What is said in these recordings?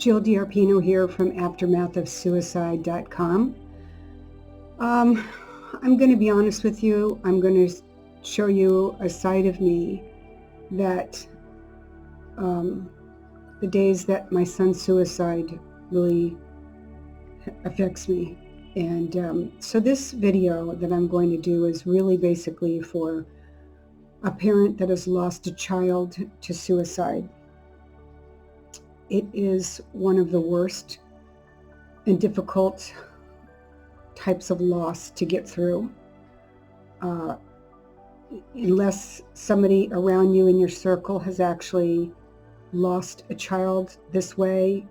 Jill D'Arpino here from aftermathofsuicide.com. I'm going to be honest with you. I'm going to show you a side of me that the days that my son's suicide really affects me. And so this video that I'm going to do is really basically for a parent that has lost a child to suicide. It is one of the worst and difficult types of loss to get through. Unless somebody around you in your circle has actually lost a child this way,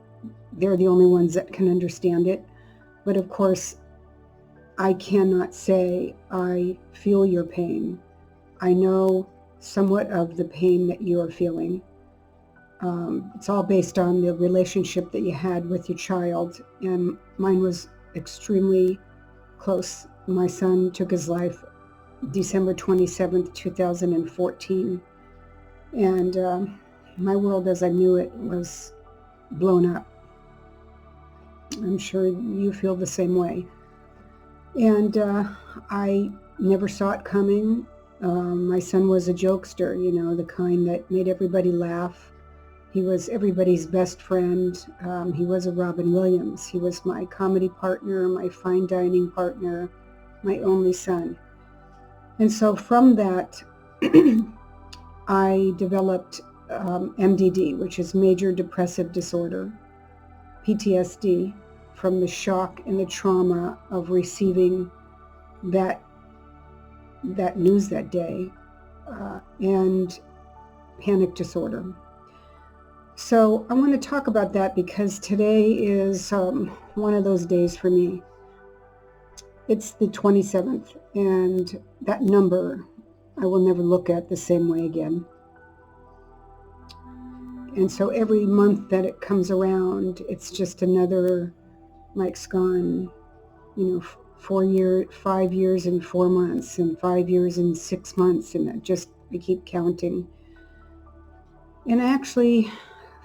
they're the only ones that can understand it. But of course, I cannot say I feel your pain. I know somewhat of the pain that you are feeling. It's all based on the relationship that you had with your child, and mine was extremely close. My son took his life December 27th, 2014, and my world as I knew it was blown up. I'm sure you feel the same way. And I never saw it coming. My son was a jokester, the kind that made everybody laugh. He was everybody's best friend. He was a Robin Williams. He was my comedy partner, my fine dining partner, my only son. And so from that, I developed MDD, which is major depressive disorder, PTSD, from the shock and the trauma of receiving that news that day, and panic disorder. So I want to talk about that because today is one of those days for me. It's the 27th, and that number I will never look at the same way again. And so every month that it comes around, it's just another, Mike's gone, 5 years and 4 months, and 5 years and 6 months, and I keep counting. And I actually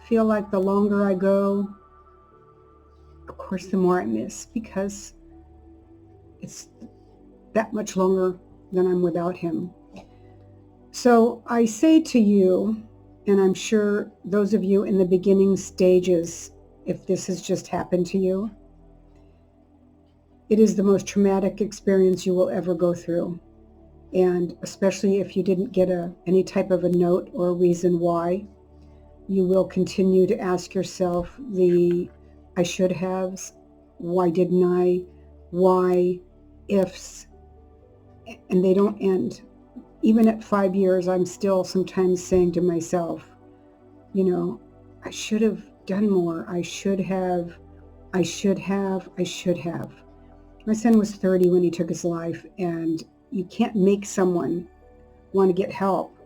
feel like the longer I go, of course, the more I miss, because it's that much longer than I'm without him. So I say to you, and I'm sure those of you in the beginning stages, if this has just happened to you, it is the most traumatic experience you will ever go through. And especially if you didn't get any type of a note or a reason why, you will continue to ask yourself the I should haves, why didn't I, why, ifs, and they don't end. Even at 5 years, I'm still sometimes saying to myself, I should have done more. I should have. My son was 30 when he took his life, and you can't make someone want to get help.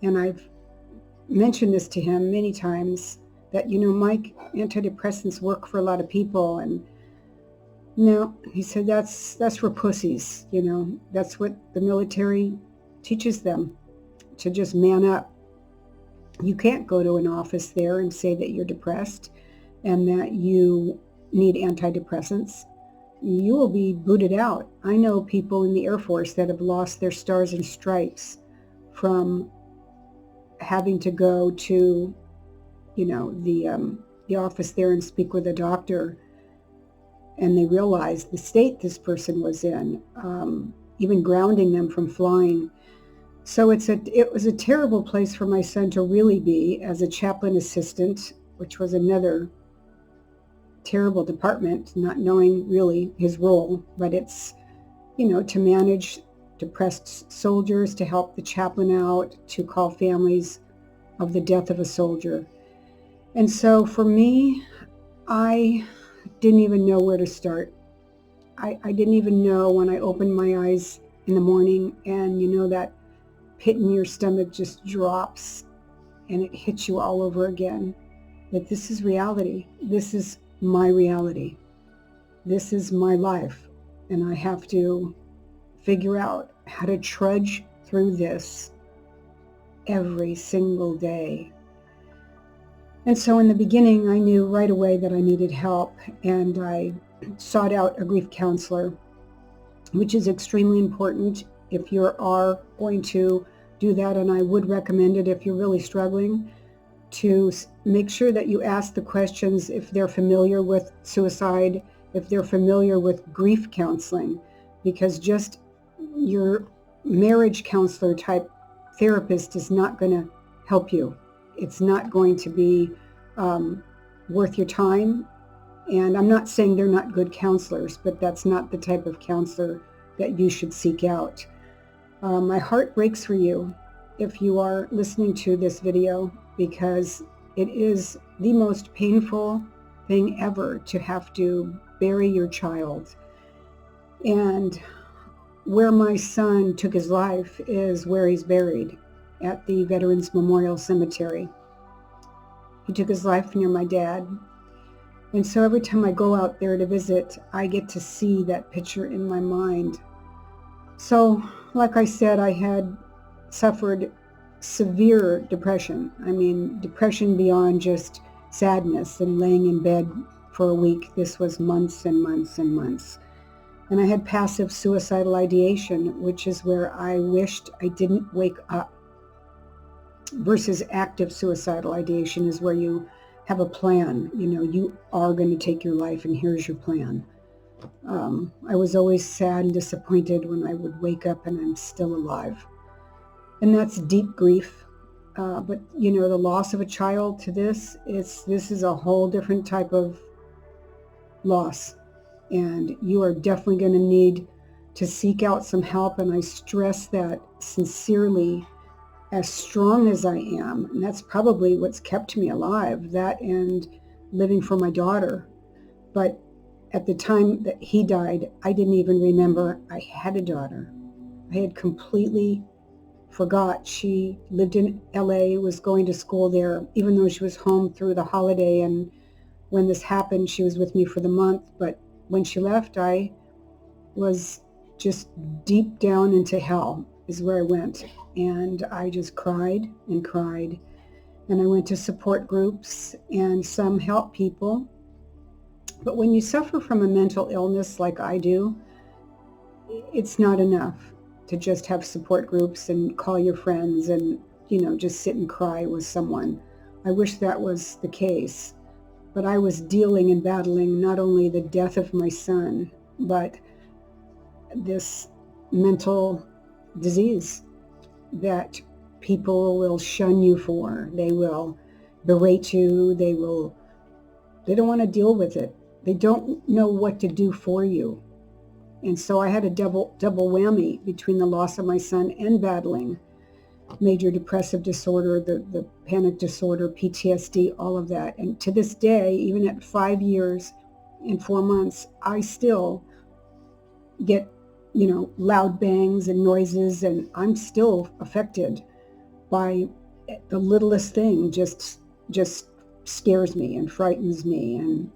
And I've mentioned this to him many times, that, Mike, antidepressants work for a lot of people. And no, he said, that's for pussies. That's what the military teaches them, to just man up. You can't go to an office there and say that you're depressed and that you need antidepressants. You will be booted out. I know people in the Air Force that have lost their stars and stripes from having to go to, the office there and speak with a doctor, and they realized the state this person was in, even grounding them from flying. So it was a terrible place for my son to really be as a chaplain assistant, which was another terrible department, not knowing really his role, but it's, to manage depressed soldiers, to help the chaplain out, to call families of the death of a soldier. And so for me, I didn't even know where to start. I didn't even know when I opened my eyes in the morning, and that pit in your stomach just drops and it hits you all over again, that this is reality. This is my reality. This is my life, and I have to figure out how to trudge through this every single day. And so in the beginning, I knew right away that I needed help, and I sought out a grief counselor, which is extremely important if you are going to do that. And I would recommend it if you're really struggling, to make sure that you ask the questions if they're familiar with suicide, if they're familiar with grief counseling, because just your marriage counselor type therapist is not going to help you. It's not going to be worth your time. And I'm not saying they're not good counselors, but that's not the type of counselor that you should seek out. My heart breaks for you if you are listening to this video, because it is the most painful thing ever to have to bury your child. And where my son took his life is where he's buried, at the Veterans Memorial Cemetery. He took his life near my dad. And so every time I go out there to visit, I get to see that picture in my mind. So, like I said, I had suffered severe depression. I mean, depression beyond just sadness and laying in bed for a week. This was months and months and months. And I had passive suicidal ideation, which is where I wished I didn't wake up, versus active suicidal ideation is where you have a plan. You know, you are going to take your life and here's your plan. I was always sad and disappointed when I would wake up and I'm still alive. And that's deep grief. But, you know, the loss of a child to this is a whole different type of loss. And you are definitely going to need to seek out some help. And I stress that sincerely, as strong as I am. And that's probably what's kept me alive, that and living for my daughter. But at the time that he died, I didn't even remember I had a daughter. I had completely forgot. She lived in LA, was going to school there, even though she was home through the holiday. And when this happened, she was with me for the month. But when she left, I was just deep down into hell is where I went. And I just cried and cried. And I went to support groups, and some help people. But when you suffer from a mental illness like I do, it's not enough to just have support groups and call your friends and, you know, just sit and cry with someone. I wish that was the case. But I was dealing and battling not only the death of my son, but this mental disease that people will shun you for. They will berate you. They don't want to deal with it. They don't know what to do for you. And so I had a double whammy between the loss of my son and battling major depressive disorder, the panic disorder, PTSD, all of that. And to this day, even at 5 years and 4 months, I still get, you know, loud bangs and noises, and I'm still affected by the littlest thing. Just scares me and frightens me, and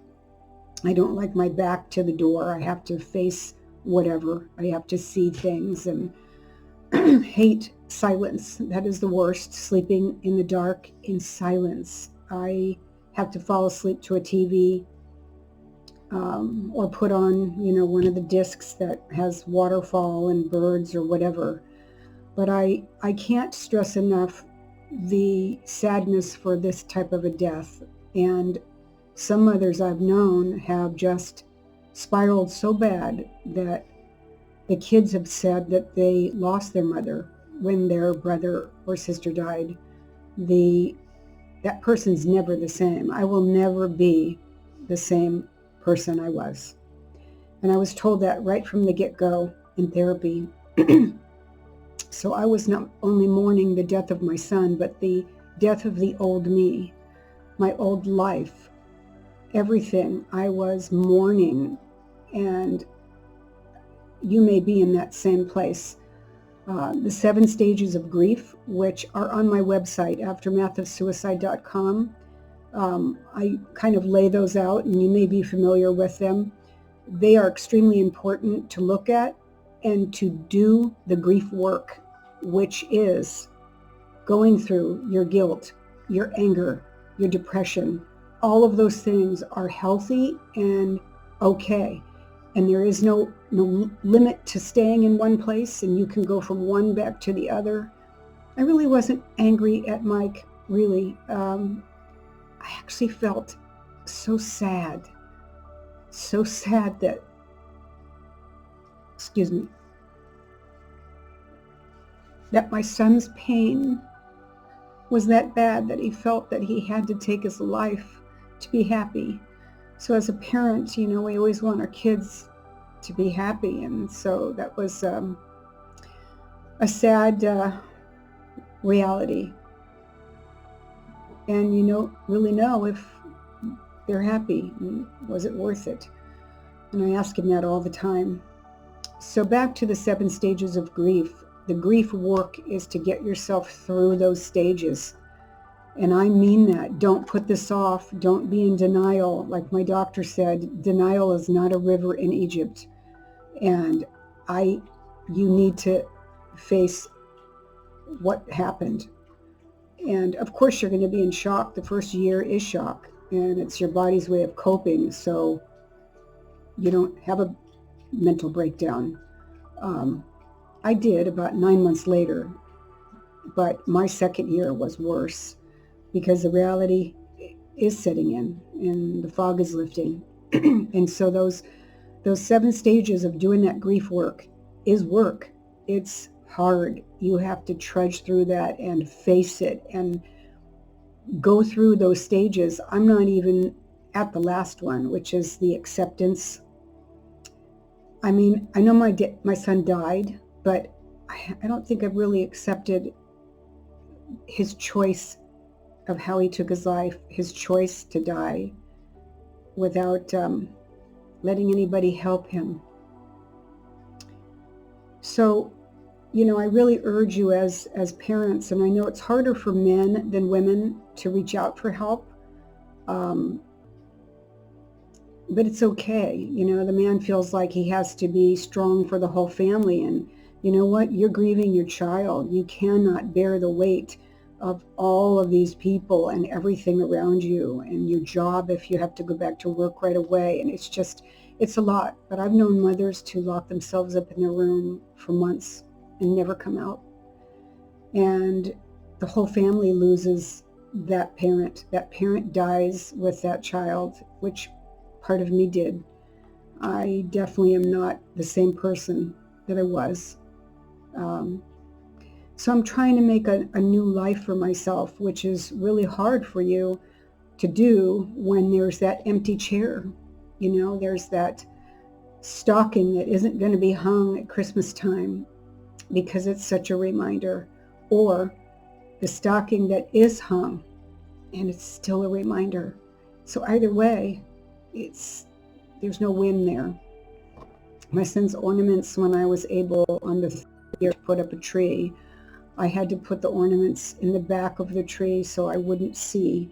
I don't like my back to the door. I have to face whatever. I have to see things, and hate silence. That is the worst. Sleeping in the dark in silence. I have to fall asleep to a TV, or put on, you know, one of the discs that has waterfall and birds or whatever. But I can't stress enough the sadness for this type of a death. And some mothers I've known have just spiraled so bad that the kids have said that they lost their mother when their brother or sister died. That person's never the same. I will never be the same person I was. And I was told that right from the get-go in therapy. So I was not only mourning the death of my son, but the death of the old me, my old life, everything I was mourning. And you may be in that same place. The 7 stages of grief, which are on my website, aftermathofsuicide.com. I kind of lay those out, and you may be familiar with them. They are extremely important to look at and to do the grief work, which is going through your guilt, your anger, your depression. All of those things are healthy and okay. And there is no limit to staying in one place, and you can go from one back to the other. I really wasn't angry at Mike, really. I actually felt so sad that, excuse me, that my son's pain was that bad that he felt that he had to take his life to be happy. So as a parent, we always want our kids to be happy. And so that was a sad reality. And you don't really know if they're happy. Was it worth it? And I ask him that all the time. So back to the 7 stages of grief. The grief work is to get yourself through those stages. And I mean that. Don't put this off. Don't be in denial. Like my doctor said, denial is not a river in Egypt. And you need to face what happened. And of course you're going to be in shock. The first year is shock, and it's your body's way of coping, so you don't have a mental breakdown. I did about 9 months later, but my second year was worse because the reality is setting in and the fog is lifting. And so those 7 stages of doing that grief work is work. It's hard. You have to trudge through that and face it and go through those stages. I'm not even at the last one, which is the acceptance. I mean, I know my son died, but I don't think I've really accepted his choice of how he took his life, his choice to die without letting anybody help him. So, I really urge you as parents, and I know it's harder for men than women to reach out for help, but it's okay. The man feels like he has to be strong for the whole family, and you know what? You're grieving your child. You cannot bear the weight of all of these people and everything around you, and your job if you have to go back to work right away, and it's a lot. But I've known mothers to lock themselves up in their room for months and never come out. And the whole family loses that parent. That parent dies with that child, which part of me did. I definitely am not the same person that I was. So I'm trying to make a new life for myself, which is really hard for you to do when there's that empty chair. There's that stocking that isn't going to be hung at Christmas time because it's such a reminder, or the stocking that is hung and it's still a reminder. So either way, there's no win there. My son's ornaments, when I was able on the 3rd year to put up a tree, I had to put the ornaments in the back of the tree so I wouldn't see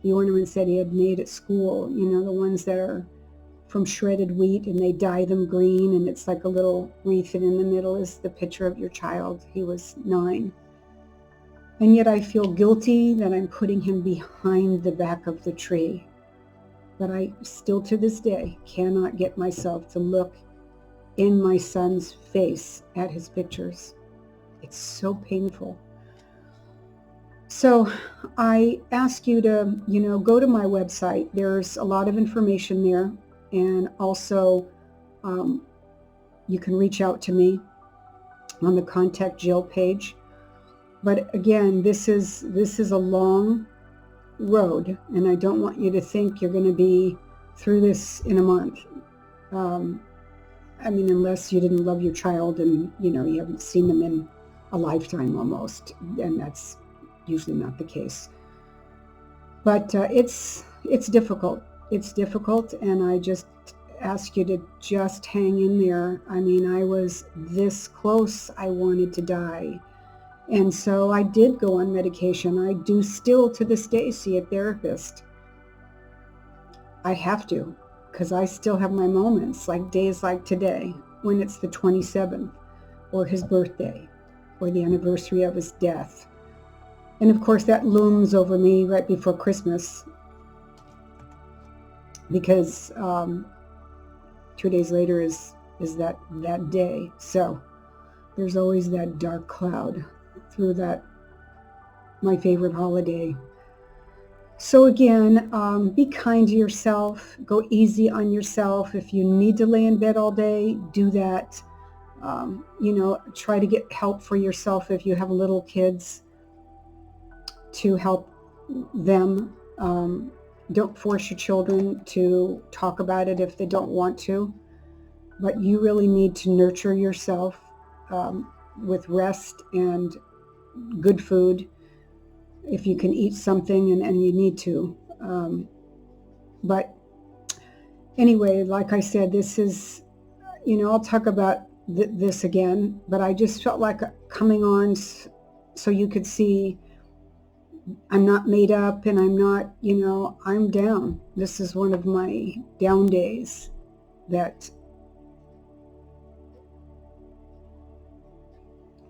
the ornaments that he had made at school, the ones that are from shredded wheat, and they dye them green, and it's like a little wreath, and in the middle is the picture of your child. He was 9. And yet I feel guilty that I'm putting him behind the back of the tree. But I still to this day cannot get myself to look in my son's face at his pictures. It's so painful. So I ask you to, go to my website. There's a lot of information there. And also, you can reach out to me on the Contact Jill page. But again, this is a long road, and I don't want you to think you're going to be through this in a month. Unless you didn't love your child and, you haven't seen them in a lifetime almost, and that's usually not the case. But it's difficult. It's difficult, and I just ask you to just hang in there. I was this close. I wanted to die. And so I did go on medication. I do still to this day see a therapist. I have to, because I still have my moments, like days like today, when it's the 27th, or his birthday, or the anniversary of his death. And of course that looms over me right before Christmas, because 2 days later is that day. So there's always that dark cloud through that, my favorite holiday. So again, be kind to yourself. Go easy on yourself. If you need to lay in bed all day, do that. Try to get help for yourself if you have little kids, to help them. Don't force your children to talk about it if they don't want to. But you really need to nurture yourself with rest and good food. If you can eat something, and you need to. But anyway, like I said, this is, I'll talk about this again, but I just felt like coming on so you could see I'm not made up, and I'm not, I'm down. This is one of my down days that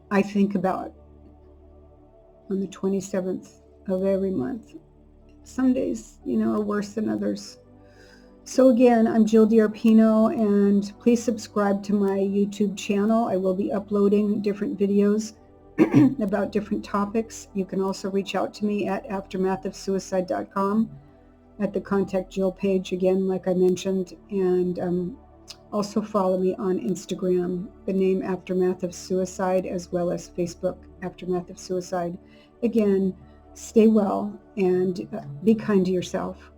I think about on the 27th of every month. Some days, are worse than others. So again, I'm Jill D'Arpino, and please subscribe to my YouTube channel. I will be uploading different videos about different topics. You can also reach out to me at aftermathofsuicide.com at the Contact Jill page, again, like I mentioned, and also follow me on Instagram, the name Aftermath of Suicide, as well as Facebook, Aftermath of Suicide. Again, stay well and be kind to yourself.